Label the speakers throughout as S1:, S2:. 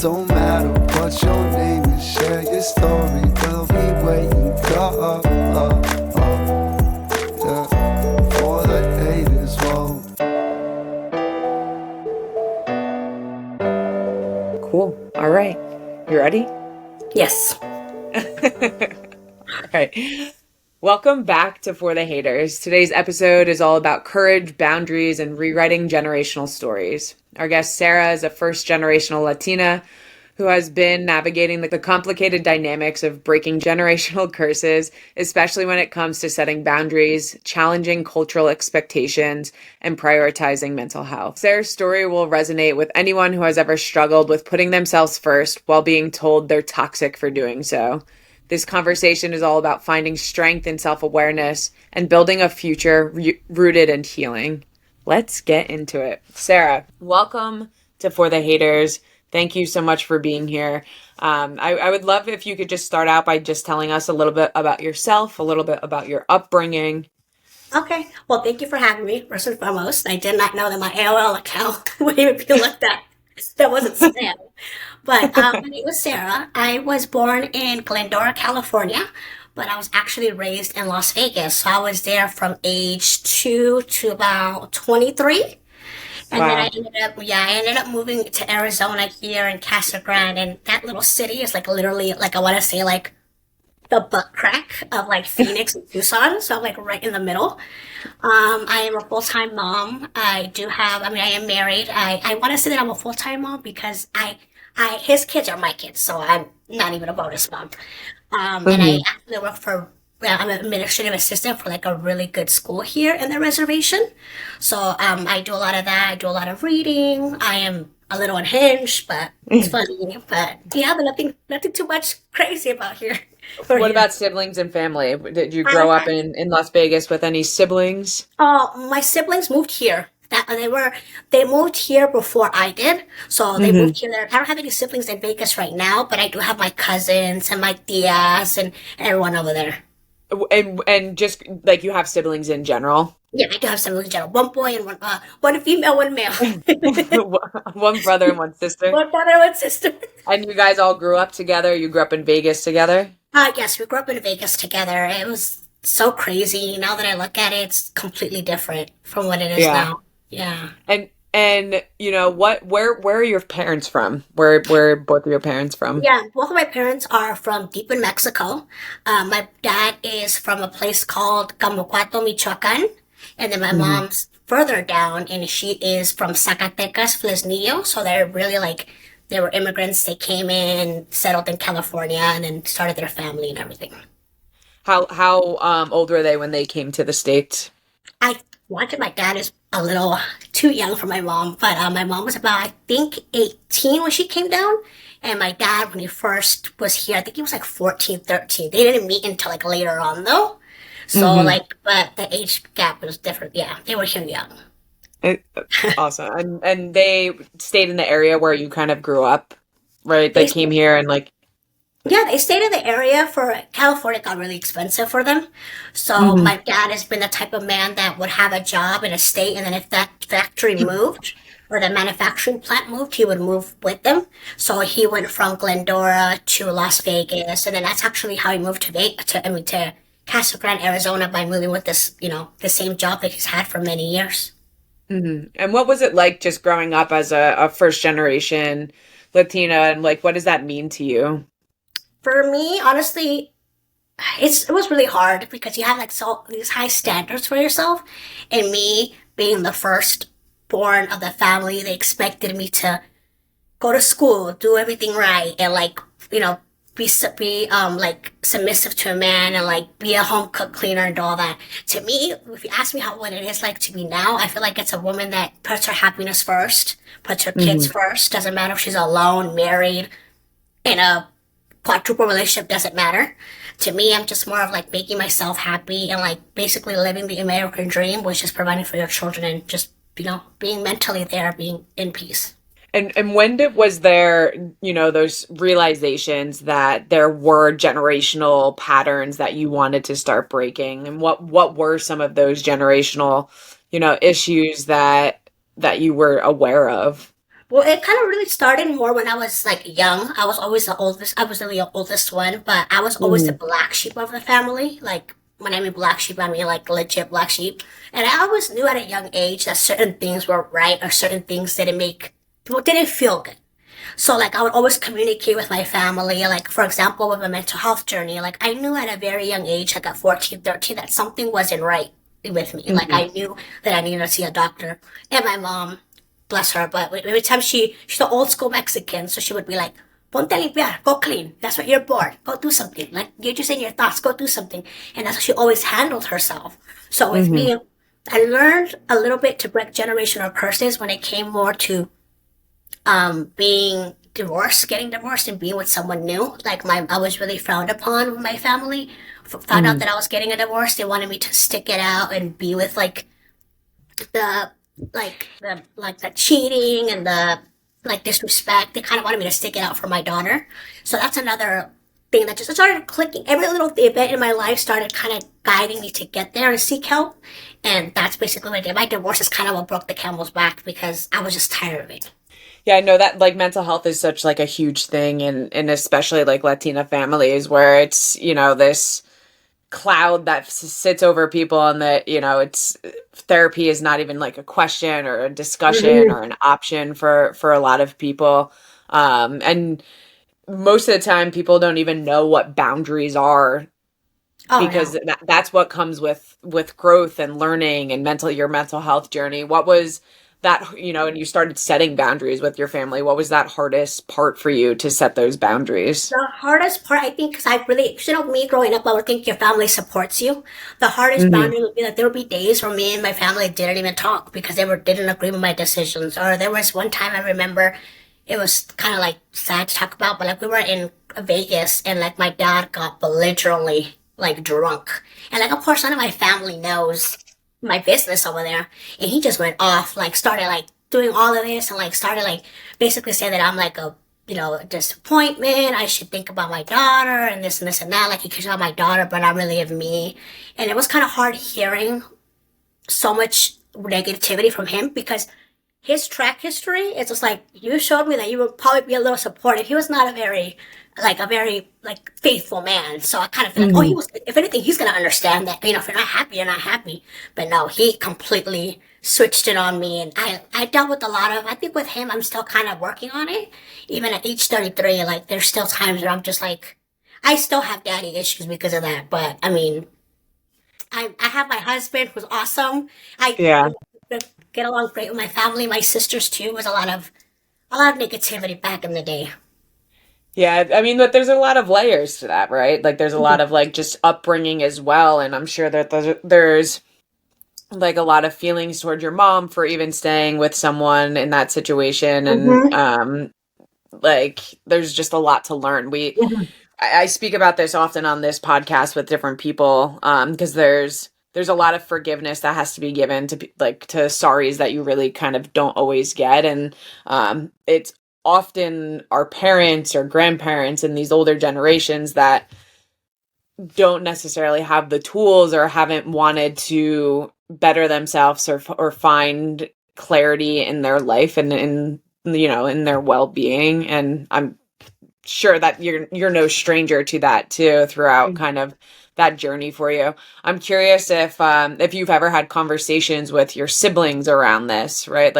S1: don't matter what your name is, share your story. We'll be waiting for the haters. Whoa.
S2: Cool. All right. You ready?
S3: Yes.
S2: All right. Welcome back to For the Haters. Today's episode is all about courage, boundaries, and rewriting generational stories. Our guest, Sara, is a first-generational Latina who has been navigating the complicated dynamics of breaking generational curses, especially when it comes to setting boundaries, challenging cultural expectations, and prioritizing mental health. Sara's story will resonate with anyone who has ever struggled with putting themselves first while being told they're toxic for doing so. This conversation is all about finding strength and self-awareness and building a future rooted in healing. Let's get into it. Sara, welcome to For the Haters. Thank you so much for being here. I would love if you could just start out by just telling us a little bit about yourself, a little bit about your upbringing.
S3: Okay. Well, thank you for having me, first and foremost. I did not know that my AOL account would even be like that. That wasn't spam. But my name was Sara. I was born in Glendora, California, but I was actually raised in Las Vegas. So I was there from age 2 to about 23. And then
S2: Wow.
S3: I ended up moving to Arizona here in Casa Grande, and that little city is like literally, like I want to say, like the butt crack of like Phoenix and Tucson. So I'm like right in the middle. I am a full-time mom. I am married. I want to say that I'm a full-time mom because his kids are my kids, so I'm not even a bonus mom. And I
S2: Mhm.
S3: actually work well, I'm an administrative assistant for like a really good school here in the reservation. So I do a lot of that. I do a lot of reading. I am a little unhinged, but it's funny. But yeah, but nothing too much crazy about here. For
S2: What
S3: here.
S2: about siblings and family? Did you
S3: I
S2: grow up in Las Vegas with any siblings?
S3: My siblings moved here. They moved here before I did, so they
S2: Hmm.
S3: moved here. I don't have any siblings in Vegas right now, but I do have my cousins and my tias and everyone over there.
S2: And just like you have siblings in general?
S3: Yeah, I do have siblings in general. One boy and one female, one male.
S2: One brother and one sister?
S3: One brother, one sister.
S2: And you guys all grew up together? You grew up in Vegas together?
S3: Yes, we grew up in Vegas together. It was so crazy. Now that I look at it, it's completely different from what it is
S2: Yeah.
S3: now. Yeah.
S2: And you know what where are your parents from? Where are both of your parents from?
S3: Yeah, both of my parents are from deep in Mexico. My dad is from a place called Camucuato, Michoacan, and then my
S2: Hmm.
S3: mom's further down, and she is from Zacatecas, Fresnillo. So they're really like they were immigrants. They came in, settled in California, and then started their family and everything.
S2: How old were they when they came to the States?
S3: I wanted my dad is a little too young for my mom, but my mom was about I think 18 when she came down, and my dad when he first was here, I think he was like 14, 13. They didn't meet until like later on though. So
S2: Hmm.
S3: like, but the age gap was different. Yeah, they were here young.
S2: Awesome. And they stayed in the area where you kind of grew up, right? They
S3: They
S2: came here and like
S3: Yeah, they stayed in the area for California got really expensive for them. So
S2: Mhm.
S3: my dad has been the type of man that would have a job in a state, and then if that factory moved or the manufacturing plant moved, he would move with them. So he went from Glendora to Las Vegas, and then that's actually how he moved to to Casa Grande, Arizona, by moving with this, the same job that he's had for many years.
S2: Mhm. And what was it like just growing up as a first generation Latina and like what does that mean to you?
S3: For me, honestly, it was really hard because you have like so these high standards for yourself, and me being the first born of the family, they expected me to go to school, do everything right, and like be like submissive to a man, and like be a home cook, cleaner, and all that. To me, if you ask me how what it is like to be now, I feel like it's a woman that puts her happiness first, puts her kids
S2: Mhm.
S3: first. Doesn't matter if she's alone, married, in a quadruple relationship, doesn't matter. To me, I'm just more of like making myself happy and like basically living the American dream, which is providing for your children and just, being mentally there, being in peace.
S2: And when was there, those realizations that there were generational patterns that you wanted to start breaking? And what were some of those generational, issues that you were aware of?
S3: Well, it kind of really started more when I was like young. I was always the oldest. I was the oldest one, but I was always the
S2: Hmm.
S3: black sheep of the family. Like when I mean black sheep, I mean like legit black sheep. And I always knew at a young age that certain things were right or certain things didn't feel good. So like I would always communicate with my family. Like for example, with my mental health journey, like I knew at a very young age, like at 14, 13, that something wasn't right with me. Like
S2: Hmm.
S3: I knew that I needed to see a doctor. And my mom, bless her, but every time she's the old school Mexican, so she would be like, Ponte a limpiar, go clean. That's what you're bored. Go do something. Like you're just in your thoughts, go do something. And that's how she always handled herself. So with
S2: Hmm.
S3: me, I learned a little bit to break generational curses when it came more to being divorced, getting divorced, and being with someone new. Like I was really frowned upon with my family. Found out
S2: Hmm.
S3: that I was getting a divorce. They wanted me to stick it out and be with the the cheating and the like disrespect. They kind of wanted me to stick it out for my daughter. So that's another thing that just started clicking. Every little event in my life started kind of guiding me to get there and seek help. And that's basically what I did. My divorce is kind of what broke the camel's back because I was just tired of it.
S2: Yeah, I know that like mental health is such like a huge thing in especially like Latina families where it's, this cloud that sits over people and that, it's therapy is not even like a question or a discussion
S3: Mhm.
S2: or an option for a lot of people. And most of the time people don't even know what boundaries are
S3: Oh
S2: because
S3: no.
S2: that's what comes with growth and learning and your mental health journey. What was that, and you started setting boundaries with your family? What was that hardest part for you to set those boundaries?
S3: The hardest part, I think, because I really, me growing up, I would think your family supports you. The hardest
S2: Hmm.
S3: boundary would be that there would be days where me and my family didn't even talk because didn't agree with my decisions. Or there was one time I remember it was kind of like sad to talk about, but like we were in Vegas and like my dad got belligerently like drunk. And like, of course, none of my family knows my business over there. And he just went off, like started like doing all of this and like started like basically saying that I'm like a disappointment. I should think about my daughter and this and that. Like he cares about my daughter, but not really of me. And it was kind of hard hearing so much negativity from him because his track history is just like you showed me that you would probably be a little supportive. He was not a very like faithful man. So I kind of feel like, oh, he
S2: Hmm.
S3: was. If anything, he's gonna understand that if you're not happy, you're not happy. But no, he completely switched it on me, and I dealt with a lot of. I think with him, I'm still kind of working on it. Even at age 33, like there's still times where I'm just like, I still have daddy issues because of that. But I mean, I have my husband who's awesome. I
S2: Yeah.
S3: get along great with my family. My sisters too. It was a lot of negativity back in the day.
S2: Yeah, I mean, but there's a lot of layers to that, right? Like there's a lot of like just upbringing as well, and I'm sure that there's like a lot of feelings toward your mom for even staying with someone in that situation, and
S3: Mm-hmm.
S2: like there's just a lot to learn. I speak about this often on this podcast with different people, because there's a lot of forgiveness that has to be given to like to sorries that you really kind of don't always get, and it's often our parents or grandparents in these older generations that don't necessarily have the tools or haven't wanted to better themselves or find clarity in their life and in their well-being, and I'm sure that you're no stranger to that too throughout kind of that journey for you. I'm curious if you've ever had conversations with your siblings around this, right?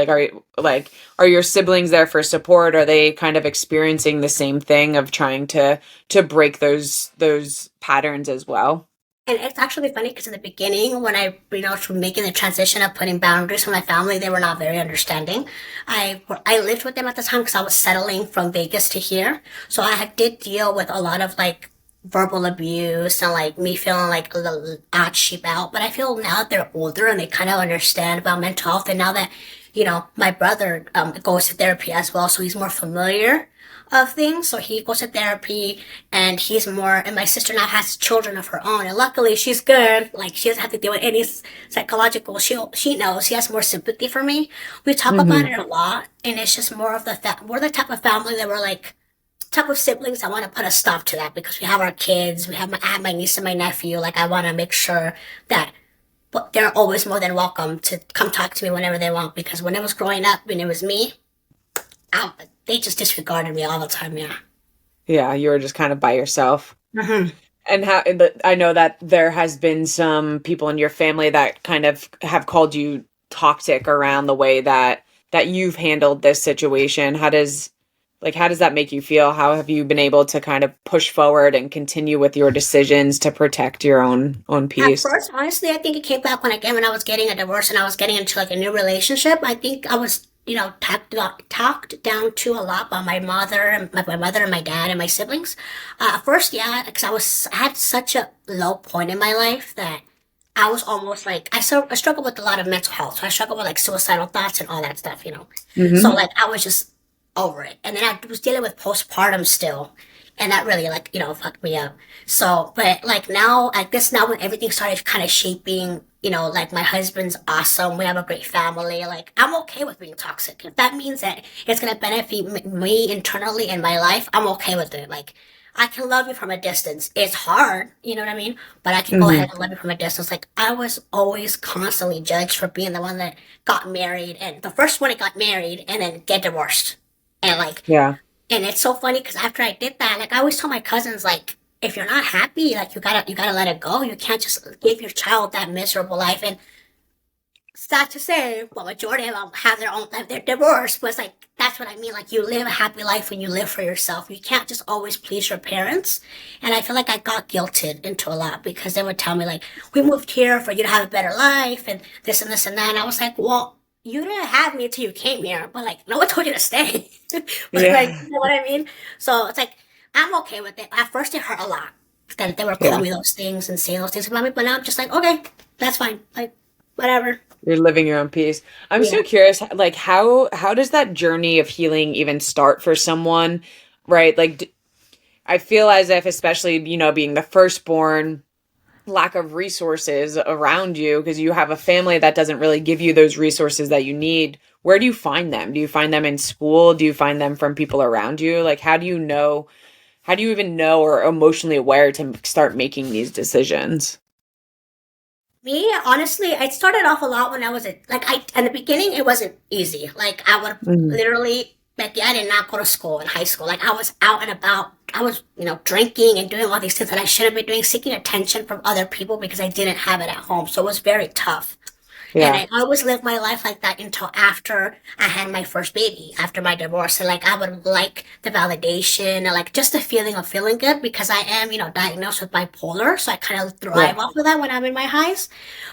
S2: Are your siblings there for support? Are they kind of experiencing the same thing of trying to break those patterns as well?
S3: And it's actually funny because in the beginning, when was making the transition of putting boundaries for my family, they were not very understanding. I lived with them at the time because I was settling from Vegas to here, so did deal with a lot of like verbal abuse and like me feeling like a little odd sheep out. But I feel now that they're older and they kind of understand about mental health, and now that my brother goes to therapy as well, so he's more familiar of things. So he goes to therapy and he's more, and my sister now has children of her own. And luckily she's good. Like she doesn't have to deal with any psychological, she knows, she has more sympathy for me. We talk about
S2: Hmm.
S3: it a lot. And it's just more of we're the type of family that we're like, type of siblings. I want to put a stop to that because we have our kids. I have my niece and my nephew. Like I want to make sure that but they're always more than welcome to come talk to me whenever they want because when I was growing up and it was me, they just disregarded me all the time. Yeah.
S2: Yeah, you were just kind of by yourself.
S3: Hmm.
S2: And how I know that there has been some people in your family that kind of have called you toxic around the way that you've handled this situation. How does that make you feel? How have you been able to kind of push forward and continue with your decisions to protect your own
S3: At
S2: peace?
S3: first, honestly, I think it came back when I was getting a divorce and I was getting into like a new relationship. I think I was, talked down to a lot by my mother and my dad and my siblings. At first, yeah, because I had such a low point in my life that I was almost like I struggled with a lot of mental health. So I struggled with like suicidal thoughts and all that stuff. So
S2: Hmm.
S3: like I was just over it, and then I was dealing with postpartum still, and that really like fucked me up. So, but like now, I guess now when everything started kind of shaping, like my husband's awesome, we have a great family. Like I'm okay with being toxic if that means that it's gonna benefit me internally in my life. I'm okay with it. Like I can love you from a distance. It's hard, you know what I mean? But I can go
S2: Hmm.
S3: ahead and love you from a distance. Like I was always constantly judged for being the one that got married and the first one that got married and then get divorced. And like,
S2: Yeah.
S3: and it's so funny because after I did that, like I always tell my cousins, like, if you're not happy, like you gotta let it go. You can't just give your child that miserable life. And sad to say, but majority of them have their own life. They're divorced, but it's like that's what I mean. Like you live a happy life when you live for yourself. You can't just always please your parents. And I feel like I got guilted into a lot because they would tell me like, "We moved here for you to have a better life," and this and that. And I was like, "Well, you didn't have me until you came here, but like no one told you to stay." But like,
S2: Yeah.
S3: you know what I mean? So it's like I'm okay with it. At first, it hurt a lot that they were calling
S2: Yeah.
S3: me those things and saying those things about me. But now I'm just like, okay, that's fine. Like whatever.
S2: You're living your own peace. I'm
S3: Yeah.
S2: so curious, like how does that journey of healing even start for someone, right? I feel as if, especially, being the firstborn, lack of resources around you because you have a family that doesn't really give you those resources that you need. Where do you find them? Do you find them in school? Do you find them from people around you? Like, how do you even know or emotionally aware to start making these decisions?
S3: Me, honestly, it started off a lot when I was like in the beginning it wasn't easy. Like I would
S2: Mhm.
S3: literally Becky, I did not go to school in high school. Like I was out and about. I was, drinking and doing all these things that I shouldn't be doing, seeking attention from other people because I didn't have it at home. So it was very tough. And
S2: Yeah.
S3: I always lived my life like that until after I had my first baby, after my divorce. And like I would like the validation and like just the feeling of feeling good because I am, diagnosed with bipolar. So I kind of
S2: Yeah.
S3: thrive off of that when I'm in my highs.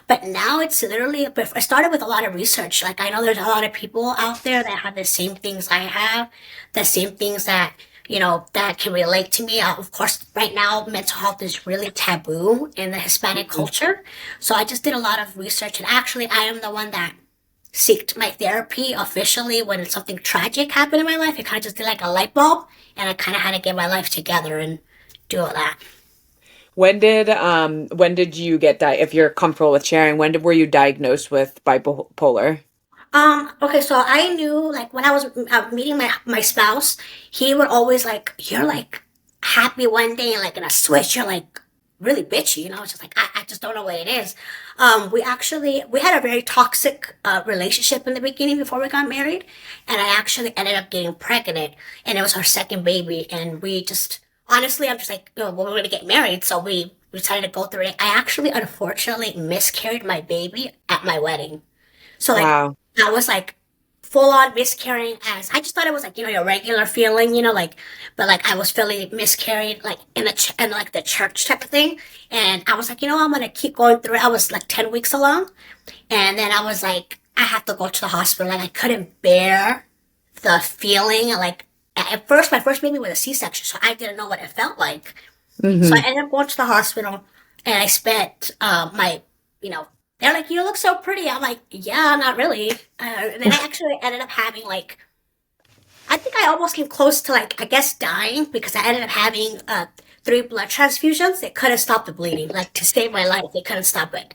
S3: But now it's literally, I started with a lot of research. Like I know there's a lot of people out there that have the same things I have, the same things that that can relate to me. Of course, right now, mental health is really taboo in the Hispanic
S2: Mhm.
S3: culture. So I just did a lot of research, and actually, I am the one that seeked my therapy officially when something tragic happened in my life. It kind of just did like a light bulb, and I kind of had to get my life together and do all that.
S2: When did you get if you're comfortable with sharing, were you diagnosed with bipolar?
S3: Okay, so I knew like when I was meeting my spouse, he would always like, you're like happy one day and like in a switch, you're like really bitchy, It's just like, I just don't know what it is. We had a very toxic relationship in the beginning before we got married, and I actually ended up getting pregnant, and it was our second baby, and we just, honestly, I'm just like, well, we're gonna get married, so we decided to go through it. I actually, unfortunately, miscarried my baby at my wedding. So like
S2: Wow.
S3: I was like full on miscarrying as I just thought it was like your regular feeling, like but like I was feeling miscarried like in like the church type of thing, and I was like I'm gonna keep going through it. I was like 10 weeks along, and then I was like I have to go to the hospital. Like I couldn't bear the feeling. Like at first my first baby was a C-section, so I didn't know what it felt like. So I
S2: Hmm.
S3: ended up going to the hospital, and I spent my, you know, they're like, "You look so pretty." I'm like, "Yeah, not really." And then I actually ended up having like, I think I almost came close to like, I guess dying because I ended up having 3 blood transfusions. They couldn't stop the bleeding. Like to save my life, they couldn't stop it. So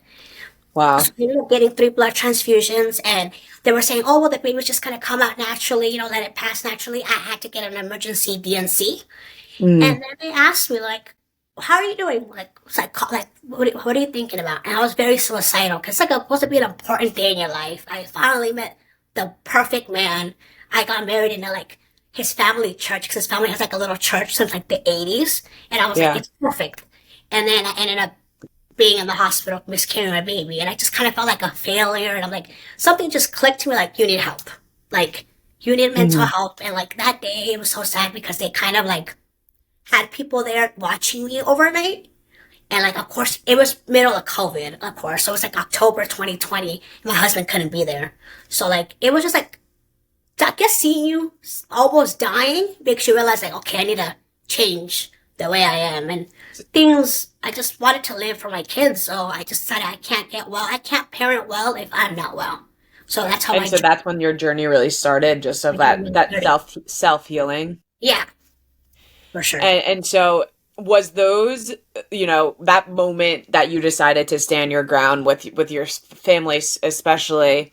S2: Wow.
S3: I ended up getting 3 blood transfusions, and they were saying, "Oh, well, the baby's just gonna come out naturally. Let it pass naturally." I had to get an emergency DNC.
S2: Mm.
S3: And then they asked me like, "How are you doing?" Like, it's like what are you thinking about? And I was very suicidal because it's like supposed to be an important day in your life. I finally met the perfect man. I got married in like his family church because his family has like a little church since like the 80s. And I was like,
S2: Yeah.
S3: it's perfect. And then I ended up being in the hospital, miscarrying my baby. And I just kind of felt like a failure. And I'm like, something just clicked to me like, you need help. Like, you need mental help. And like that day, it was so sad because they kind of like had people there watching me overnight. And like, of course, it was middle of COVID, of course. So it was like October 2020. My husband couldn't be there. So like, it was just like, I guess seeing you almost dying makes you realize like, okay, I need to change the way I am. And things, I just wanted to live for my kids. So I just decided I can't get well. I can't parent well if I'm not well. So that's how
S2: And so that's when your journey really started, just of that self healing.
S3: Yeah, for sure.
S2: And so was those, that moment that you decided to stand your ground with your family, especially,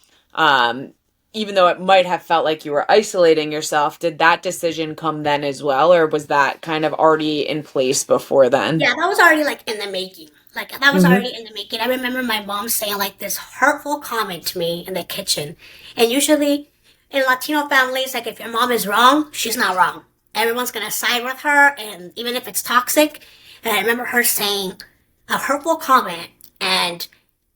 S2: even though it might have felt like you were isolating yourself, did that decision come then as well, or was that kind of already in place before then?
S3: Yeah, that was already like in the making. Like that was already in the making. I remember my mom saying like this hurtful comment to me in the kitchen. And usually in Latino families, like if your mom is wrong, she's not wrong. Everyone's gonna side with her, and even if it's toxic. And I remember her saying a hurtful comment, and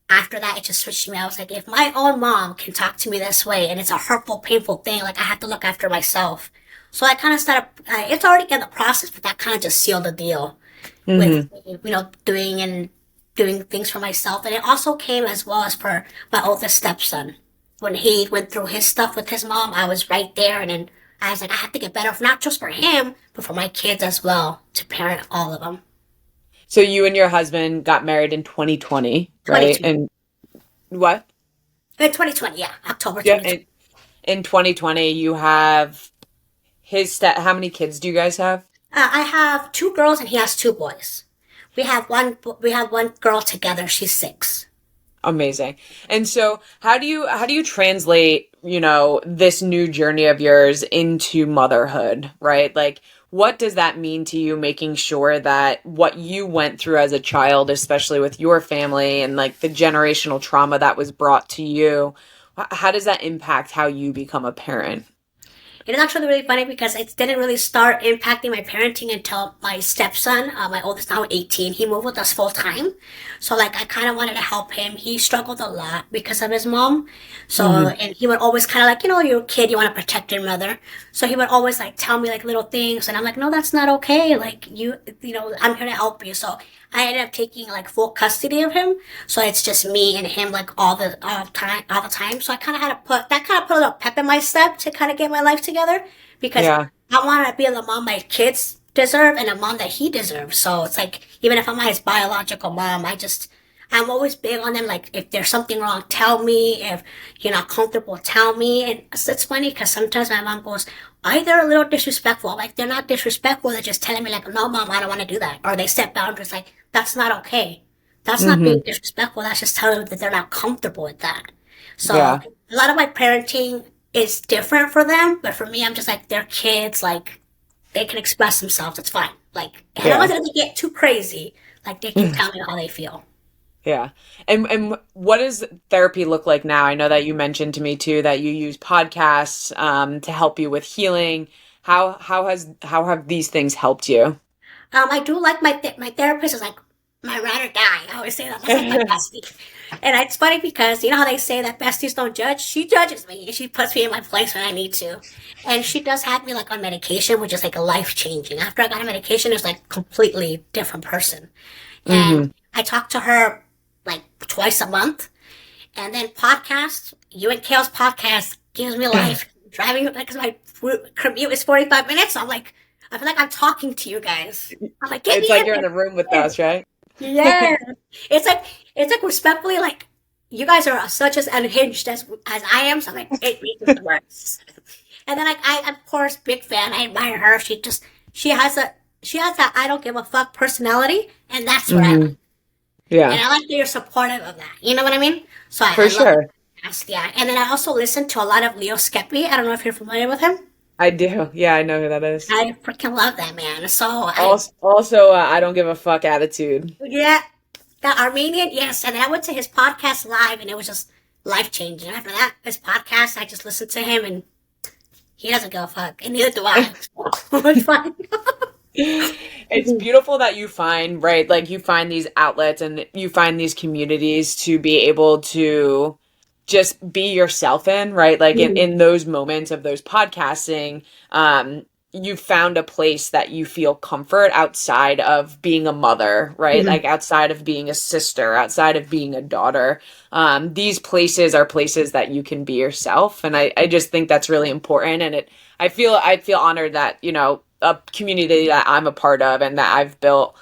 S3: after that, it just switched me. I was like, if my own mom can talk to me this way, and it's a hurtful, painful thing, like I have to look after myself. So I kind of started. It's already in the process, but that kind of just sealed the deal with doing things for myself. And it also came as well as for my oldest stepson. When he went through his stuff with his mom, I was right there, and then I was like, I have to get better, not just for him, but for my kids as well, to parent all of them.
S2: So you and your husband got married in 2020, right?
S3: 22.
S2: And what?
S3: In 2020, yeah, October
S2: Yeah,
S3: 2020.
S2: in 2020, you have how many kids do you guys have?
S3: I have 2 girls and he has 2 boys. We have one girl together. She's 6.
S2: Amazing. And so how do you translate, this new journey of yours into motherhood, right? Like, what does that mean to you, making sure that what you went through as a child, especially with your family and like the generational trauma that was brought to you, how does that impact how you become a parent?
S3: It is actually really funny because it didn't really start impacting my parenting until my stepson, my oldest now 18, he moved with us full time. So like I kind of wanted to help him. He struggled a lot because of his mom. So, and he would always kind of like, you're a kid, you want to protect your mother. So he would always like tell me like little things. And I'm like, no, that's not okay. Like I'm here to help you. So I ended up taking like full custody of him. So it's just me and him like all the time. So I kind of had to put a little pep in my step to kind of get my life together because
S2: Yeah.
S3: I want to be the mom my kids deserve and a mom that he deserves. So it's like, even if I'm not his biological mom, I'm always big on them. Like, if there's something wrong, tell me. If you're not comfortable, tell me. And it's funny because sometimes my mom goes, are they a little disrespectful? I'm like, they're not disrespectful. They're just telling me like, no, mom, I don't want to do that. Or they set boundaries like, that's not okay. That's not being disrespectful. That's just telling them that they're not comfortable with that. So
S2: Yeah.
S3: a lot of my parenting is different for them. But for me, I'm just like, they're kids. Like, they can express themselves. It's fine. Like, as long as it doesn't get too crazy, like, they can tell me how they feel.
S2: Yeah. And what does therapy look like now? I know that you mentioned to me too that you use podcasts to help you with healing. How have these things helped you?
S3: I do like my therapist is like my ride or die. I always say that. That's like my bestie. And it's funny because you know how they say that besties don't judge? She judges me. She puts me in my place when I need to. And she does have me like on medication, which is like a life changing. After I got on medication, it's like completely different person. And I talk to her like twice a month. And then podcasts, you and Kale's podcast gives me life. Driving, because my commute is 45 minutes. So I feel like I'm talking to you guys. I'm like, get
S2: It's
S3: me
S2: like
S3: in
S2: you're in the room with us, right?
S3: yeah. It's like respectfully, like, you guys are such as unhinged as I am, so I'm like, it makes it worse. And then like I of course big fan, I admire her. She has that I don't give a fuck personality, and that's what I like.
S2: Yeah,
S3: And I like that you're supportive of that. You know what I mean? So I
S2: for
S3: love
S2: sure.
S3: that. Yeah. And then I also listen to a lot of Leo Skepi. I don't know if you're familiar with him.
S2: I do. Yeah, I know who that is.
S3: I freaking love that man. So
S2: Also, I don't give a fuck attitude.
S3: yeah, the Armenian, yes. And I went to his podcast live, and it was just life changing. After that, his podcast, I just listened to him, and he doesn't give a fuck, and neither do I. It's fine.
S2: It's beautiful that you find, right, like you find these outlets and you find these communities to be able to just be yourself in, right? Like in those moments of those podcasting, you found a place that you feel comfort outside of being a mother, right?
S3: Mhm.
S2: Like outside of being a sister, outside of being a daughter. These places are places that you can be yourself. And I just think that's really important. And I feel honored that, you know, a community that I'm a part of and that I've built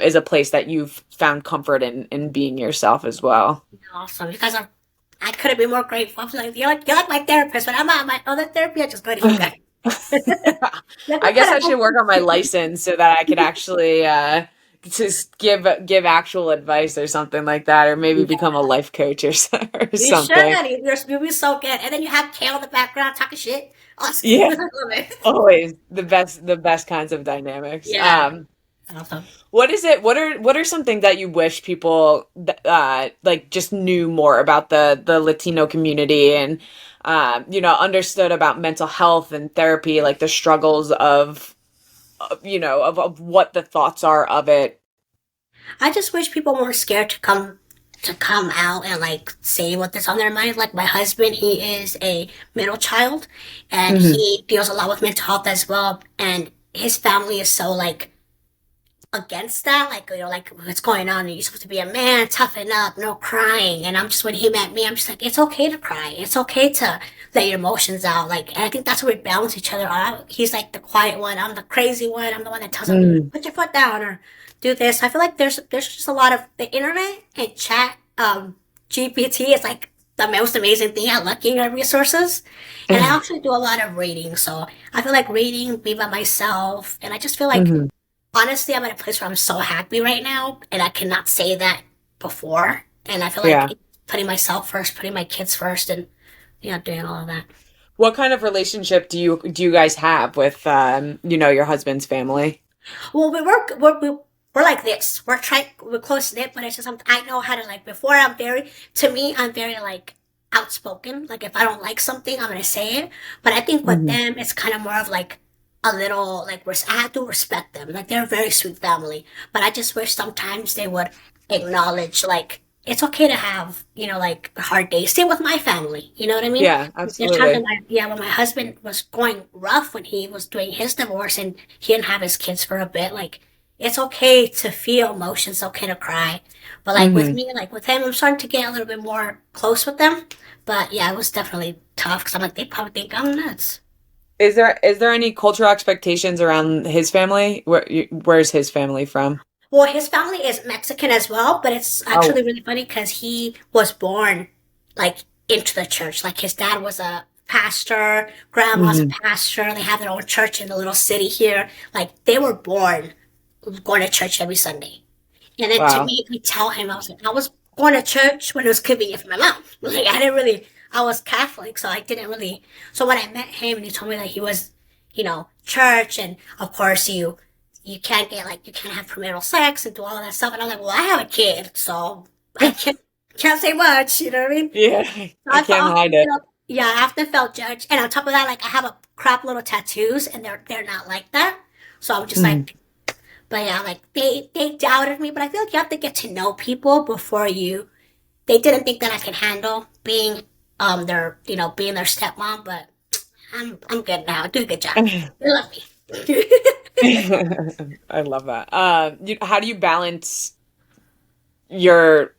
S2: is a place that you've found comfort in being yourself as well.
S3: Awesome, because I couldn't be more grateful. I was like, you're like my therapist. When I'm at my other therapy, I just go to you guys.
S2: I guess I should work on my license so that I could actually just give actual advice or something like that, or maybe become a life coach or, or
S3: You
S2: something.
S3: should. You'll be so good. And then you have Kale in the background talking shit. Awesome. I
S2: Yeah,
S3: love it.
S2: always the best kinds of dynamics.
S3: Yeah. Awesome.
S2: What is it? What are some things that you wish people like just knew more about the Latino community and you know understood about mental health and therapy, like the struggles of, you know of what the thoughts are of it.
S3: I just wish people weren't scared to come out and like say what's on their mind. Like my husband, he is a middle child, and
S2: Hmm.
S3: he deals a lot with mental health as well. And his family is so like against that, like like what's going on? You're supposed to be a man, toughen up, no crying. And I'm just when he met me, I'm just like, it's okay to cry. It's okay to let your emotions out. Like, and I think that's where we balance each other out. He's like the quiet one. I'm the crazy one. I'm the one that tells him
S2: Mm.
S3: put your foot down or do this. I feel like there's just a lot of the internet and chat. GPT is like the most amazing thing at looking at resources. And I actually do a lot of reading, so I feel like reading, be by myself, and I just feel like
S2: Hmm.
S3: honestly, I'm at a place where I'm so happy right now, and I cannot say that before. And I feel like
S2: Yeah.
S3: putting myself first, putting my kids first, and doing all of that.
S2: What kind of relationship do you guys have with you know your husband's family?
S3: Well, we're like this. We're close knit, but it's just I know how to like. Before I'm very like outspoken. Like if I don't like something, I'm gonna say it. But I think with
S2: Hmm.
S3: them, it's kind of more of like a little like I have to respect them. Like they're a very sweet family, but I just wish sometimes they would acknowledge like it's okay to have like hard days. Same with my family. You know what I mean?
S2: Yeah,
S3: There's times
S2: absolutely.
S3: when my husband was going rough when he was doing his divorce and he didn't have his kids for a bit. Like it's okay to feel emotions, okay to cry. But like with
S2: Hmm.
S3: me, like with him, I'm starting to get a little bit more close with them. But yeah, it was definitely tough because I'm like they probably think I'm nuts.
S2: Is there any cultural expectations around his family? Where's his family from?
S3: Well, his family is Mexican as well, but it's
S2: Oh.
S3: actually really funny because he was born like into the church. Like his dad was a pastor, grandma's a
S2: Hmm.
S3: pastor. They have their own church in the little city here. Like they were born going to church every Sunday. And then to
S2: Wow.
S3: me, we tell him, I was like, I was going to church when it was convenient for my mom. Like I didn't really, I was Catholic, so I didn't really. So when I met him and he told me that he was, church, and of course you can't get like you can't have premarital sex and do all that stuff. And I'm like, well, I have a kid, so I can't say much. You know what I mean?
S2: Yeah,
S3: So
S2: I
S3: I
S2: can't
S3: felt,
S2: hide it.
S3: yeah, I often felt judged. And on top of that, like I have a crap little tattoos, and they're not like that. So I'm just
S2: Mhm.
S3: like, but yeah, like they doubted me. But I feel like you have to get to know people before you. They didn't think that I could handle being their being their stepmom, but I'm good now. I do a good job. They love me.
S2: I love that. How do you balance your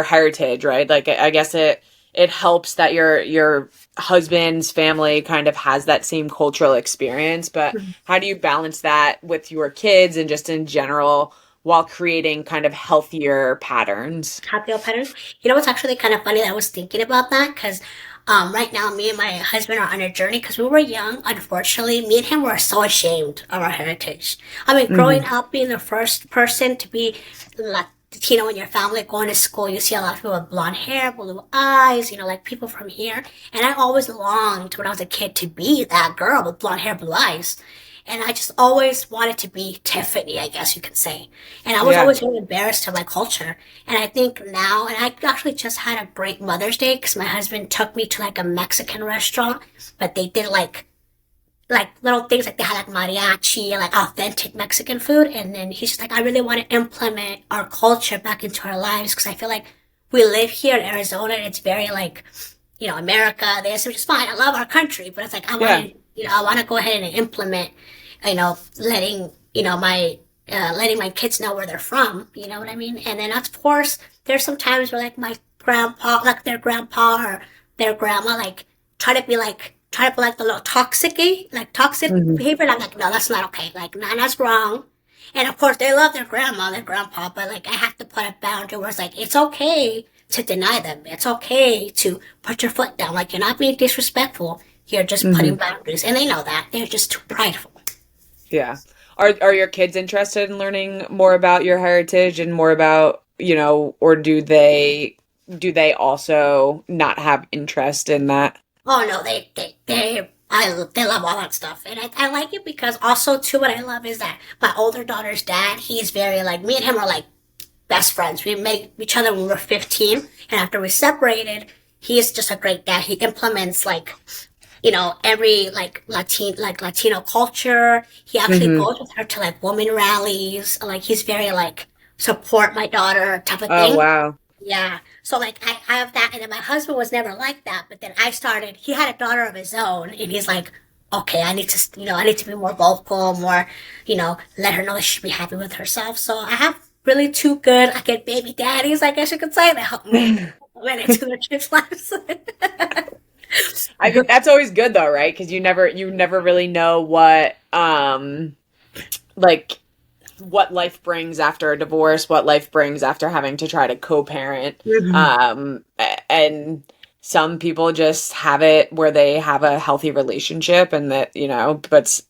S2: heritage, right? Like I guess it helps that your husband's family kind of has that same cultural experience, but how do you balance that with your kids and just in general while creating kind of healthier patterns?
S3: Happy patterns. You know what's actually kind of funny that I was thinking about that because right now me and my husband are on a journey because we were young. Unfortunately, me and him were so ashamed of our heritage. I mean, growing
S2: Hmm.
S3: up being the first person to be Latino in your family, going to school, you see a lot of people with blonde hair, blue eyes, like people from here. And I always longed when I was a kid to be that girl with blonde hair, blue eyes. And I just always wanted to be Tiffany, I guess you could say. And I was
S2: Yeah.
S3: always really embarrassed of my culture. And I think now, and I actually just had a great Mother's Day because my husband took me to like a Mexican restaurant, but they did like like little things like they had like mariachi, like authentic Mexican food. And then he's just like, I really want to implement our culture back into our lives because I feel like we live here in Arizona and it's very like, America, this, which is fine. I love our country, but it's like,
S2: Yeah.
S3: I want to go ahead and implement, letting, letting my kids know where they're from. You know what I mean? And then of course, there's some times where like my grandpa, like their grandpa or their grandma, like try to be like the little toxic
S2: Hmm.
S3: behavior. And I'm like, no, that's not okay. Like, no, that's wrong. And of course, they love their grandma, their grandpa, but like, I have to put a boundary where it's like, it's okay to deny them. It's okay to put your foot down. Like, you're not being disrespectful. You're just putting
S2: Hmm.
S3: boundaries. And they know that. They're just too prideful.
S2: Yeah. Are your kids interested in learning more about your heritage and more about, or do they also not have interest in that?
S3: Oh no, they love all that stuff, and I like it because also too what I love is that my older daughter's dad, he's very like me and him are like best friends. We met each other when we were 15, and after we separated, he's just a great dad. He implements like every like Latino culture. He actually
S2: Hmm.
S3: goes with her to like woman rallies. Like he's very like support my daughter type of
S2: Oh,
S3: thing.
S2: wow.
S3: Yeah. So like I have that and then my husband was never like that, but then he had a daughter of his own and he's like, okay, I need to be more vocal, more, let her know that she should be happy with herself. So I have really two good, I get baby daddies, I guess you could say, that help me manage their kids' lives.
S2: I mean, that's always good though, right? Because you never really know like what life brings after a divorce, what life brings after having to try to co-parent.
S3: Mhm.
S2: And some people just have it where they have a healthy relationship and that, but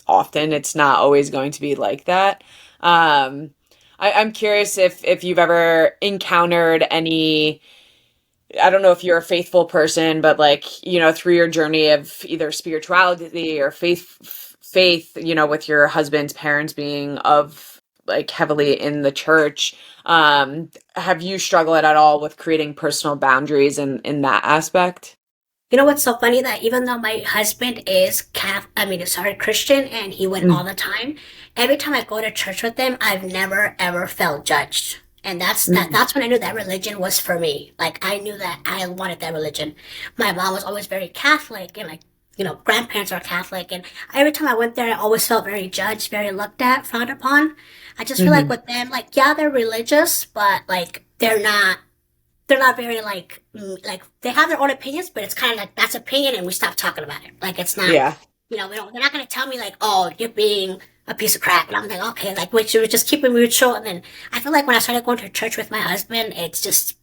S2: often it's not always going to be like that. Um, I'm curious if you've ever encountered any. I don't know if you're a faithful person, but like, through your journey of either spirituality or faith, with your husband's parents being of like heavily in the church, have you struggled at all with creating personal boundaries in that aspect?
S3: You know what's so funny that even though my husband is Christian and he went all
S2: Mm,
S3: the time, every time I go to church with him, I've never ever felt judged. And
S2: mm,
S3: that's when I knew that religion was for me. Like I knew that I wanted that religion. My mom was always very Catholic and like, grandparents are Catholic and every time I went there I always felt very judged, very looked at, frowned upon. I just feel like
S2: mhm.
S3: with them, like yeah, they're religious, but like they're not very like they have their own opinions, but it's kind of like that's opinion, and we stop talking about it. Like it's not,
S2: Yeah.
S3: we don't. They're not gonna tell me like, oh, you're being a piece of crap, and I'm like, okay, like we should just keep it mutual. And then I feel like when I started going to church with my husband, it's just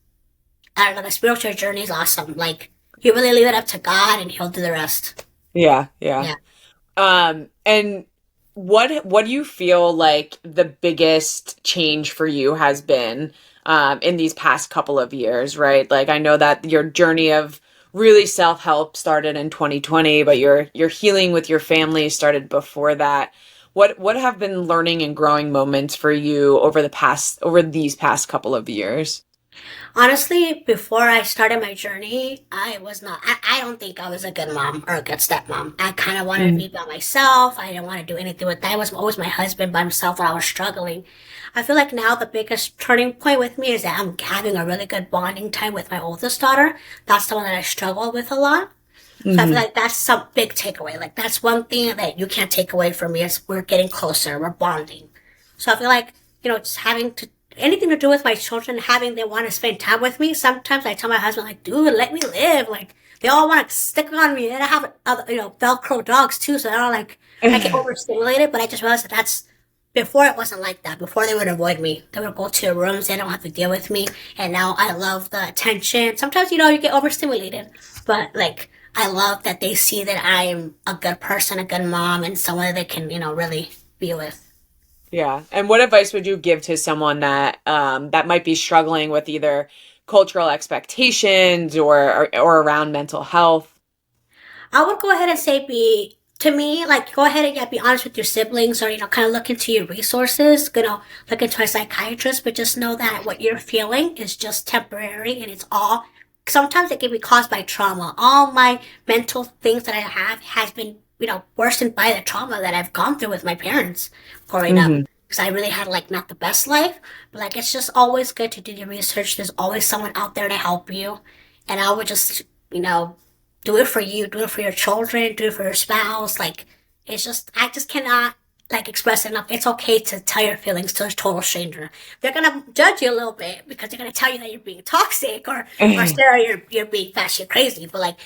S3: I don't know, the spiritual journey is awesome. Like you really leave it up to God, and He'll do the rest.
S2: Yeah. Yeah.
S3: Yeah.
S2: And what do you feel like the biggest change for you has been in these past couple of years, right? Like I know that your journey of really self-help started in 2020, but your healing with your family started before that. What have been learning and growing moments for you over these past couple of years?
S3: Honestly, before I started my journey, I was not, I don't think I was a good mom or a good stepmom. I kind of wanted to be
S2: Mm,
S3: by myself. I didn't want to do anything with that. It was always my husband by himself when I was struggling. I feel like now the biggest turning point with me is that I'm having a really good bonding time with my oldest daughter. That's the one that I struggle with a lot. So I feel
S2: mhm.
S3: like that's some big takeaway. Like that's one thing that you can't take away from me is we're getting closer, we're bonding. So I feel like, just having to anything to do with my children, having they want to spend time with me. Sometimes I tell my husband like, dude, let me live. Like they all want to stick on me, and I have other, Velcro dogs too, so I don't like I get overstimulated. But I just realized that that's before it wasn't like that. Before they would avoid me, they would go to their rooms. They don't have to deal with me, and now I love the attention. Sometimes you get overstimulated, but like. I love that they see that I'm a good person, a good mom, and someone that they can, really be with.
S2: Yeah. And what advice would you give to someone that might be struggling with either cultural expectations or around mental health?
S3: I would go ahead and say to me, like, go ahead and yeah, be honest with your siblings or, kind of look into your resources, look into a psychiatrist, but just know that what you're feeling is just temporary and sometimes it can be caused by trauma. All my mental things that I have has been worsened by the trauma that I've gone through with my parents growing up.
S2: Hmm.
S3: Because I really had like not the best life, but like it's just always good to do your research. There's always someone out there to help you. And I would just, do it for you, do it for your children, do it for your spouse. Like I just cannot like express it enough. It's okay to tell your feelings to a total stranger. They're gonna judge you a little bit because they're gonna tell you that you're being toxic or Sarah, you're being fat shit crazy. But like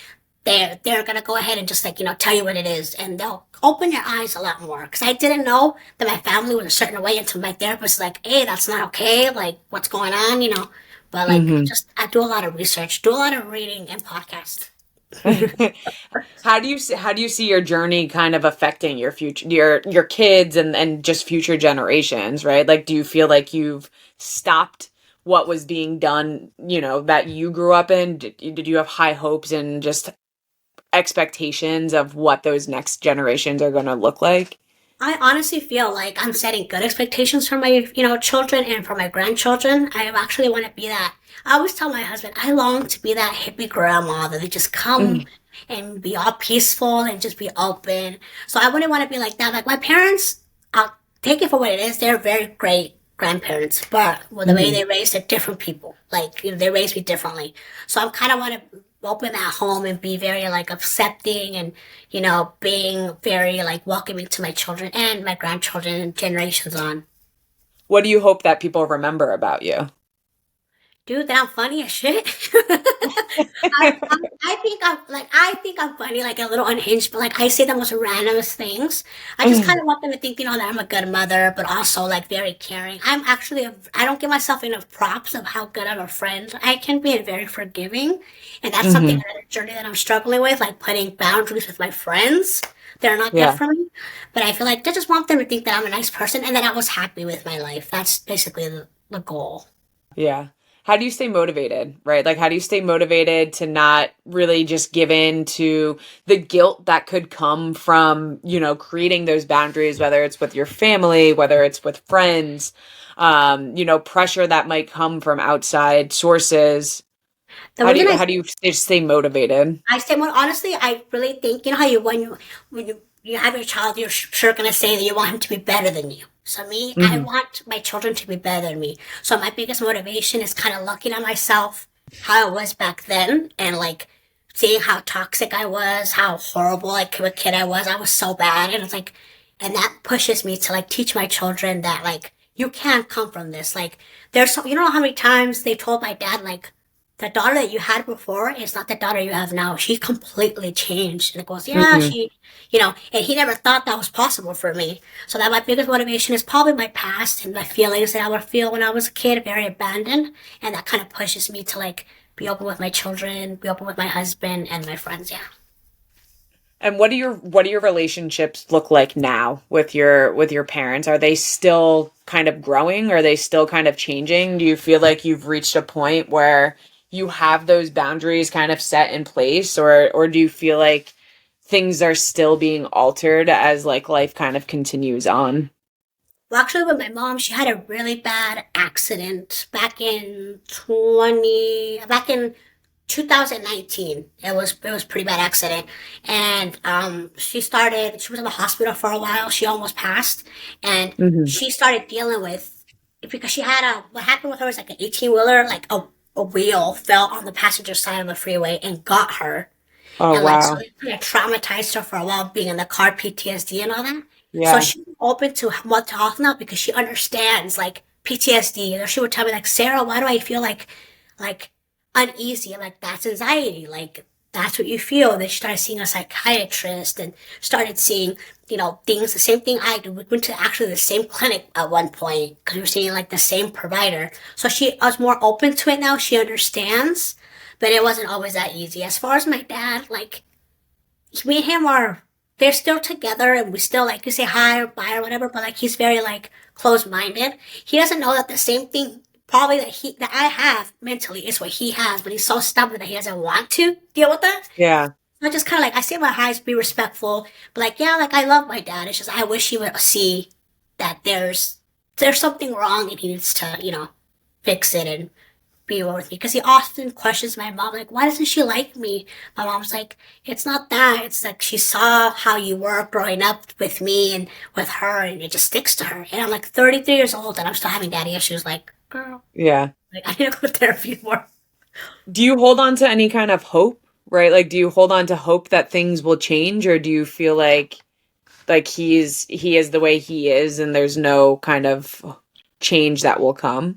S3: they're gonna go ahead and just like tell you what it is, and they'll open your eyes a lot more. Because I didn't know that my family was a certain way until my therapist was like, "Hey, that's not okay. Like, what's going on?" But like,
S2: Hmm.
S3: just I do a lot of research, do a lot of reading and podcasts.
S2: How do you see your journey kind of affecting your future, your kids and just future generations, right? Like, do you feel like you've stopped what was being done, that you grew up in? Did you have high hopes and just expectations of what those next generations are going to look like?
S3: I honestly feel like I'm setting good expectations for my, children and for my grandchildren. I actually want to be that. I always tell my husband, I long to be that hippie grandma that they just come
S2: Mm,
S3: and be all peaceful and just be open. So I wouldn't want to be like that. Like my parents, I'll take it for what it is. They're very great grandparents, but well, the way
S2: mhm.
S3: they raised, they're different people. Like, they raised me differently. So I'm kind of want to open that home and be very like accepting and being very like welcoming to my children and my grandchildren and generations on.
S2: What do you hope that people remember about you?
S3: Dude, that I'm funny as shit. I think I'm funny, like a little unhinged, but like I say the most randomest things. I just kind of want them to think, that I'm a good mother, but also like very caring. I don't give myself enough props of how good of a friend I can be and very forgiving. And that's something,
S2: Hmm.
S3: another journey that I'm struggling with, like putting boundaries with my friends. They're not good
S2: Yeah.
S3: for me. But I feel like I just want them to think that I'm a nice person and that I was happy with my life. That's basically the goal.
S2: Yeah. How do you stay motivated, right? Like, how do you stay motivated to not really just give in to the guilt that could come from, creating those boundaries, whether it's with your family, whether it's with friends, pressure that might come from outside sources.
S3: The
S2: How do
S3: reason
S2: you,
S3: I
S2: how do you stay motivated?
S3: I say more honestly, I really think how you have your child, you're sure gonna say that you want him to be better than you. So me, I
S2: Hmm.
S3: want my children to be better than me. So my biggest motivation is kind of looking at myself, how I was back then, and like seeing how toxic I was, how horrible like a kid I was. I was so bad, and it's like, and that pushes me to like teach my children that like you can't come from this. Like there's so you know how many times they told my dad like the daughter that you had before is not the daughter you have now. She completely changed. And it goes, yeah,
S2: Hmm.
S3: and he never thought that was possible for me. So that my biggest motivation is probably my past and my feelings that I would feel when I was a kid, very abandoned. And that kind of pushes me to like be open with my children, be open with my husband and my friends. Yeah.
S2: And what do your relationships look like now with your parents? Are they still kind of growing? Are they still kind of changing? Do you feel like you've reached a point where you have those boundaries kind of set in place, or do you feel like things are still being altered as like life kind of continues on?
S3: Well, actually, with my mom, she had a really bad accident back in 2019. It was a pretty bad accident, and she was in the hospital for a while. She almost passed, and
S2: Hmm.
S3: she started dealing with because she had a what happened with her was like an 18-wheeler, like a wheel fell on the passenger side of the freeway and got her,
S2: Oh,
S3: and like so
S2: wow.
S3: it kind of traumatized her for a while, being in the car, PTSD and all that. So
S2: Yeah.
S3: she's open to mental health now because she understands like PTSD. Or she would tell me like, Sarah, why do I feel like uneasy? I'm like, that's anxiety. Like that's what you feel. And then she started seeing a psychiatrist and started seeing things. The same thing I do. We went to actually the same clinic at one point because we were seeing like the same provider. So she was more open to it now. She understands, but it wasn't always that easy. As far as my dad, like me and him are they're still together and we still like you say hi or bye or whatever, but like he's very like close minded. He doesn't know that the same thing probably that I have mentally is what he has, but he's so stubborn that he doesn't want to deal with that.
S2: Yeah.
S3: I just kinda like I say my highs, be respectful, but like yeah, like I love my dad. It's just I wish he would see that there's something wrong and he needs to, fix it and be with me because he often questions my mom, like, why doesn't she like me? My mom's like, it's not that. It's like she saw how you were growing up with me and with her, and it just sticks to her. And I'm like 33 years old and I'm still having daddy issues. Like, girl,
S2: Yeah.
S3: like, I need to go to therapy more.
S2: Do you hold on to any kind of hope, right? Like, do you hold on to hope that things will change, or do you feel like he is the way he is and there's no kind of change that will come?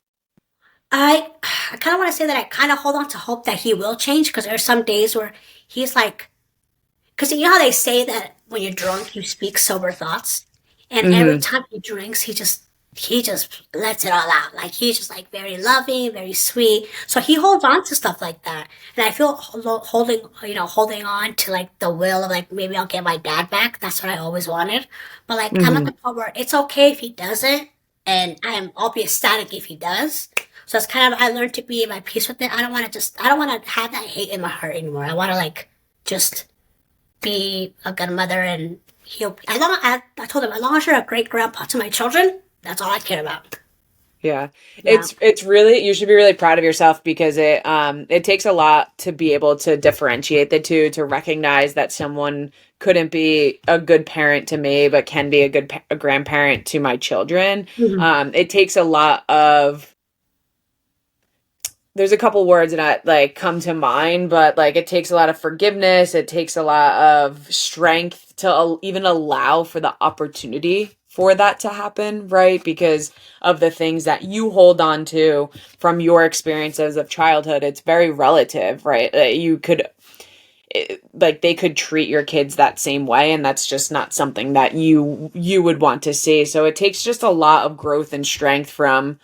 S3: I, I kind of want to say that I kind of hold on to hope that he will change because there are some days where he's like, because you know how they say that when you're drunk, you speak sober thoughts? And every
S2: Mm-hmm.
S3: time he drinks, he just lets it all out. Like he's just like very loving, very sweet. So he holds on to stuff like that. And I feel holding on to like the will of like maybe I'll get my dad back. That's what I always wanted. But like I'm at
S2: Mm-hmm.
S3: the point where it's okay if he doesn't, and I'll be ecstatic if he does. So it's kind of I learned to be at my peace with it. I don't want to have that hate in my heart anymore. I want to like just be a good mother and he'll I told him as long as you're a great grandpa to my children, that's all I care about.
S2: Yeah.
S3: Yeah.
S2: It's really, you should be really proud of yourself because it takes a lot to be able to differentiate the two, to recognize that someone couldn't be a good parent to me but can be a good a grandparent to my children.
S3: Mhm.
S2: It takes a lot of, there's a couple words that like come to mind, but like it takes a lot of forgiveness. It takes a lot of strength to even allow for the opportunity for that to happen, right? Because of the things that you hold on to from your experiences of childhood, it's very relative, right? You could, like, they could treat your kids that same way, and that's just not something that you would want to see. So it takes just a lot of growth and strength from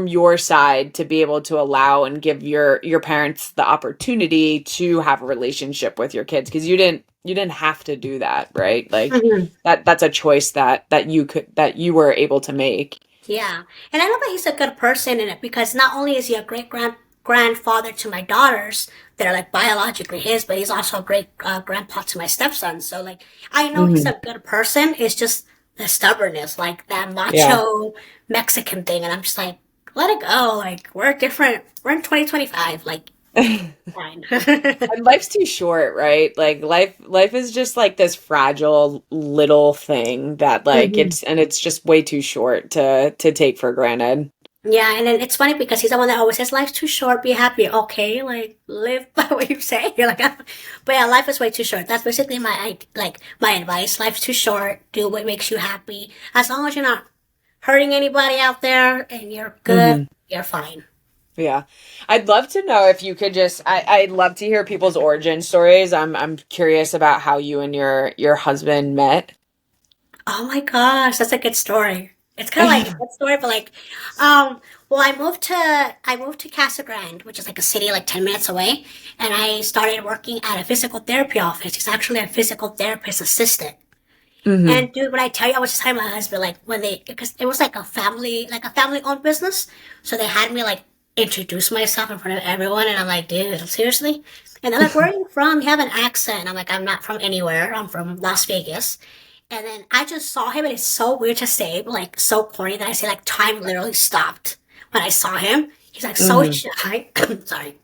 S2: your side to be able to allow and give your parents the opportunity to have a relationship with your kids, because you didn't have to do that, right? Like
S3: Mhm.
S2: that's a choice that you were able to make.
S3: Yeah. And I know that he's a good person in it because not only is he a great grandfather to my daughters that are like biologically his, but he's also a great grandpa to my stepson. So like I know he's
S2: Hmm.
S3: a good person. It's just the stubbornness, like that
S2: Yeah.
S3: macho Mexican thing, and I'm just like, let it go. Like we're different. We're in 2025. Like fine.
S2: And life's too short, right? Like life is just like this fragile little thing that like
S3: Mhm.
S2: it's just way too short to take for granted.
S3: Yeah, and then it's funny because he's the one that always says, "Life's too short. Be happy." Okay, like live by what you say. You're like, but yeah, life is way too short. That's basically my advice. Life's too short. Do what makes you happy. As long as you're not hurting anybody out there and you're good,
S2: Hmm.
S3: you're fine.
S2: Yeah. I'd love to know if you could just I'd love to hear people's origin stories. I'm curious about how you and your husband met.
S3: Oh my gosh, that's a good story. It's kind of like a good story, but like, um, well, I moved to Casa Grande, which is like a city like 10 minutes away, and I started working at a physical therapy office. It's actually a physical therapist assistant.
S2: Hmm.
S3: And dude, when I tell you, I was just telling my husband, like because it was like a family owned business, so they had me like introduce myself in front of everyone, and I'm like, dude, seriously? And they're like, where are you from? You have an accent. I'm like, I'm not from anywhere. I'm from Las Vegas. And then I just saw him, and it's so weird to say, but like so corny that I say like time literally stopped when I saw him. He's like so
S2: Hmm.
S3: shy. Sorry.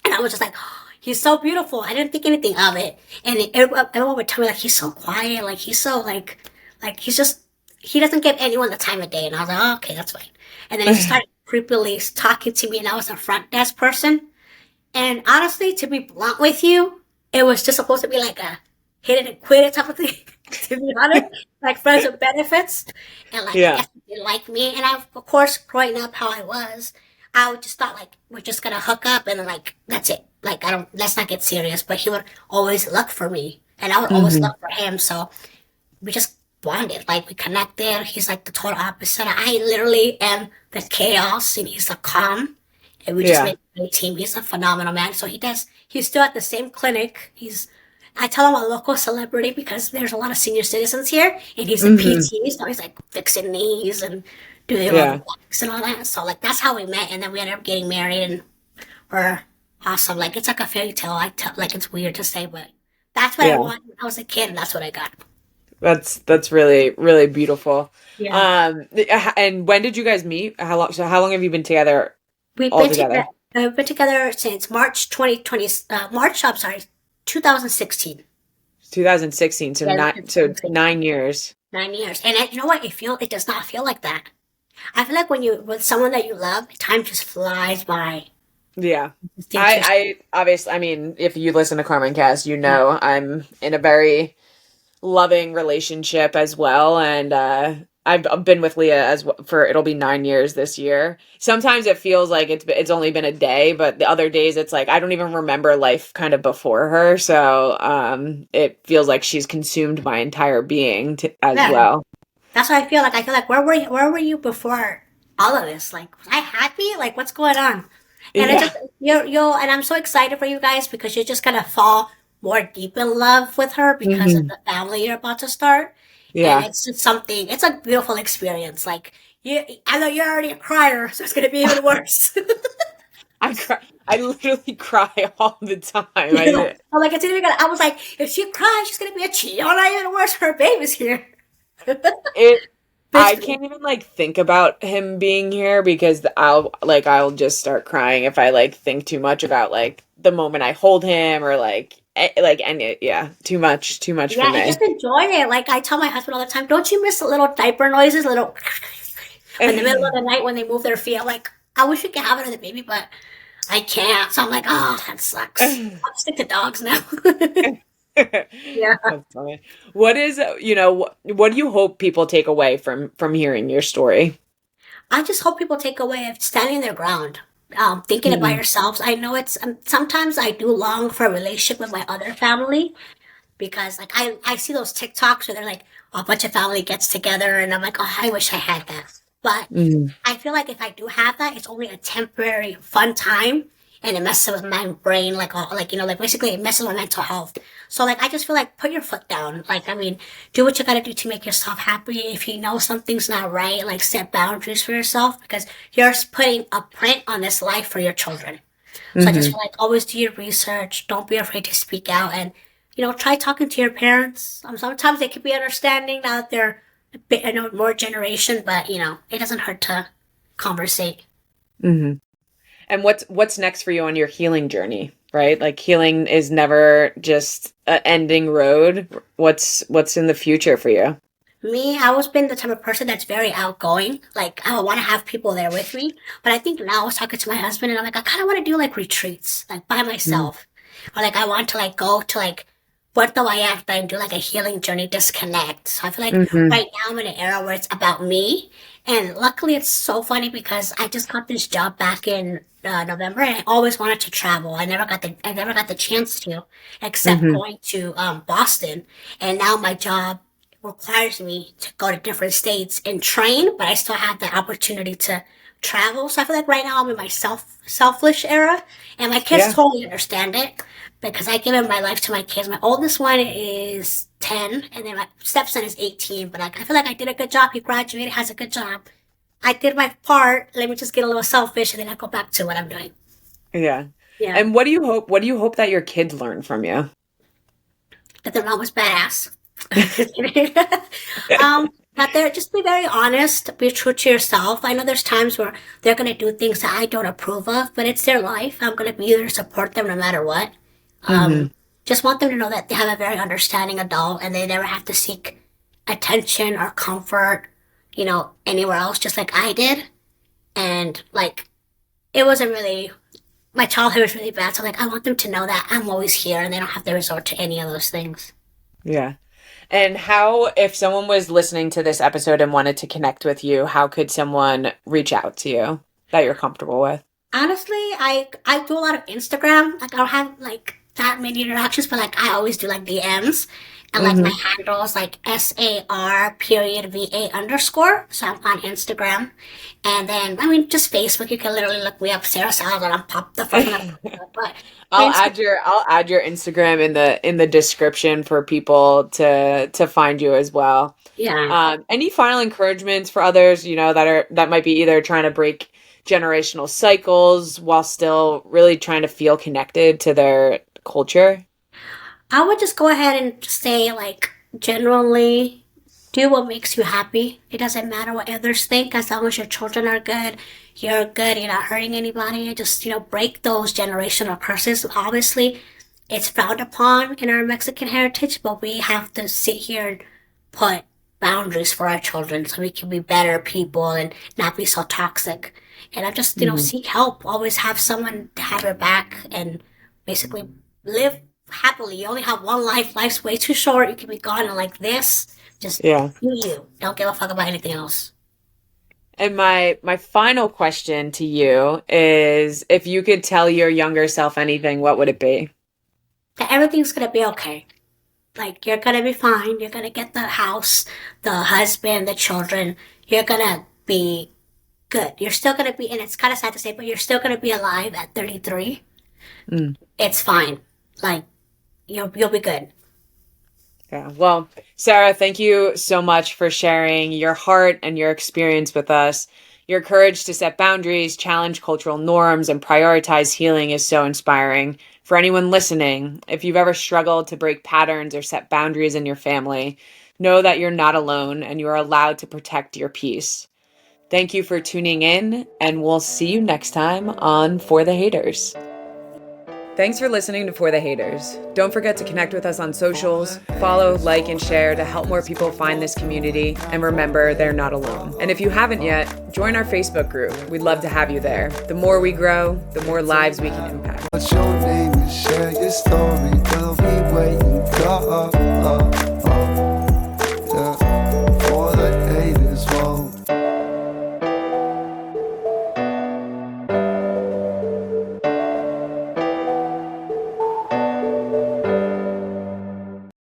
S3: And I was just like, oh, he's so beautiful. I didn't think anything of it. And everyone would tell me like he's so quiet, like he's so like he doesn't give anyone the time of day. And I was like, oh, okay, that's fine. And then he just started creepily talking to me, and I was a front desk person. And honestly, to be blunt with you, it was just supposed to be like a hit it and quit it type of thing. To be honest, like friends with benefits, and like I
S2: Yeah.
S3: guess they like me. And I, of course, growing up how I was, I would just thought like we're just gonna hook up and then like that's it. Like I don't, let's not get serious. But he would always look for me, and I would always
S2: Hmm.
S3: look for him. So we just bonded, like we connected. He's like the total opposite. I literally am the chaos, and he's the calm, and we just
S2: Yeah.
S3: made a great team. He's a phenomenal man. So he's still at the same clinic. I tell him a local celebrity because there's a lot of senior citizens here, and he's a
S2: Hmm.
S3: PT, so he's like fixing knees and doing all the
S2: Yeah.
S3: walks and all that. So like that's how we met, and then we ended up getting married, and we're awesome. Like it's like a fairy tale. I tell like it's weird to say, but that's what I
S2: Yeah.
S3: wanted when I was a kid, and that's what I got.
S2: That's really really beautiful.
S3: Yeah.
S2: And when did you guys meet? How long have you been together
S3: We've
S2: all
S3: been together.
S2: together?
S3: We've been together since March 2020, I'm sorry, 2016.
S2: 2016, so
S3: Yeah,
S2: not so 9 years.
S3: 9 years. And you know what? It does not feel like that. I feel like when you with someone that you love, time just flies by.
S2: Yeah.
S3: Think to yourself,
S2: I obviously, I mean, if you listen to Carmen Cast, you
S3: yeah,
S2: know I'm in a very loving relationship as well, and I've been with Leah for it'll be 9 years this year. Sometimes it feels like it's only been a day, but the other days it's like I don't even remember life kind of before her. So it feels like she's consumed my entire being as
S3: yeah.
S2: well.
S3: That's what I feel like. I feel like where were you before all of this? Like, was I happy? Like, what's going on? And I
S2: Yeah.
S3: just you'll and I'm so excited for you guys because you're just gonna fall more deep in love with her because of
S2: Hmm.
S3: the family you're about to start. And
S2: Yeah.
S3: it's just something. It's a beautiful experience. Like I know you're already a crier, so it's gonna be even worse.
S2: I cry. I literally cry all the time.
S3: I'm like, it's even gonna. I was like, if she cries, she's gonna be a cheat. Oh, not even worse. Her baby's here.
S2: It I
S3: Basically.
S2: can't even like think about him being here because I'll just start crying if I like think too much about like the moment I hold him or like any yeah, too much for
S3: Yeah, and
S2: me.
S3: just enjoy it. Like I tell my husband all the time, don't you miss the little diaper noises, little in the middle of the night when they move their feet? I'm like, I wish we could have it as a baby, but I can't. So I'm like, oh, that sucks. I'll stick to dogs now. Yeah.
S2: That's funny. What is what do you hope people take away from hearing your story?
S3: I just hope people take away of standing their ground. Thinking about
S2: Mhm.
S3: yourselves. I know it's sometimes I do long for a relationship with my other family because like I see those TikToks where they're like a bunch of family gets together and I'm like, oh, I wish I had that. But
S2: Mhm.
S3: I feel like if I do have that, it's only a temporary fun time and it messes with my brain like all like like basically it messes with my mental health. So like I just feel like put your foot down. Like I mean, do what you gotta do to make yourself happy. If you know something's not right, like set boundaries for yourself because you're putting a print on this life for your children. So I just
S2: Mhm.
S3: feel like always do your research. Don't be afraid to speak out and, try talking to your parents. Sometimes they can be understanding now that they're a bit, more generation, but, it doesn't hurt to conversate.
S2: Mhm. And what's next for you on your healing journey, right? Like healing is never just an ending road. What's in the future for you?
S3: Me, I always been the type of person that's very outgoing. Like, I want to have people there with me. But I think now I was talking to my husband and I'm like, I kind of want to do like retreats, like by
S2: Mhm.
S3: myself. Or like, I want to like go to like Puerto Vallarta and do like a healing journey, disconnect. So I feel like
S2: Mhm.
S3: right now I'm in an era where it's about me. And luckily it's so funny because I just got this job back in November and I always wanted to travel. I never got the chance to, except
S2: Mhm.
S3: going to Boston. And now my job requires me to go to different states and train, but I still have the opportunity to travel. So I feel like right now I'm in my selfish era, and my kids
S2: Yeah.
S3: totally understand it because I give my life to my kids. My oldest one is 10, and then my stepson is 18. But like I feel like I did a good job. He graduated, has a good job. I did my part. Let me just get a little selfish, and then I go back to what I'm doing.
S2: Yeah.
S3: Yeah,
S2: And what do you hope that your kids learn from you?
S3: that their mom was badass. That they're just be very honest, be true to yourself. I know there's times where they're gonna do things that I don't approve of, but it's their life. I'm gonna be there to support them no matter what.
S2: Mhm.
S3: Just want them to know that they have a very understanding adult and they never have to seek attention or comfort, anywhere else, just like I did. And like it wasn't really my childhood was really bad, so like I want them to know that I'm always here and they don't have to resort to any of those things.
S2: Yeah. And how, if someone was listening to this episode and wanted to connect with you, how could someone reach out to you that you're comfortable with?
S3: Honestly, I do a lot of Instagram. Like I don't have like that many interactions, but like I always do like DMs. And like my
S2: Hmm.
S3: handle is like SAR period VA underscore. So I'm on Instagram. And then I mean just Facebook, you can literally look me up, Sarah Salad, and I'm pop the first one that pops up. But Instagram,
S2: I'll add your Instagram in the description for people to find you as well.
S3: yeah.
S2: Any final encouragements for others, that might be either trying to break generational cycles while still really trying to feel connected to their culture?
S3: I would just go ahead and say like generally do what makes you happy. It doesn't matter what others think, as long as your children are good, you're good, you're not hurting anybody. Just, break those generational curses. Obviously, it's frowned upon in our Mexican heritage, but we have to sit here and put boundaries for our children so we can be better people and not be so toxic. And I just, seek help. Always have someone to have your back and basically live happily. You only have one life. Life's way too short. You can be gone and like this. Just do you. Don't give a fuck about anything else.
S2: And my final question to you is, if you could tell your younger self anything, what would it be?
S3: That everything's gonna be okay. Like, you're gonna be fine. You're gonna get the house, the husband, the children. You're gonna be good. You're still gonna be, and it's kind of sad to say, but you're still gonna be alive at 33. It's fine. Like, you'll be good.
S2: Yeah. Well, Sara, thank you so much for sharing your heart and your experience with us. Your courage to set boundaries, challenge cultural norms, and prioritize healing is so inspiring. For anyone listening, if you've ever struggled to break patterns or set boundaries in your family, know that you're not alone and you are allowed to protect your peace. Thank you for tuning in, and we'll see you next time on For The Hayters. Thanks for listening to For The Hayters. Don't forget to connect with us on socials, follow, like, and share to help more people find this community. And remember, they're not alone. And if you haven't yet, join our Facebook group. We'd love to have you there. The more we grow, the more lives we can impact.
S1: What's your name and share your story? We'll be waiting.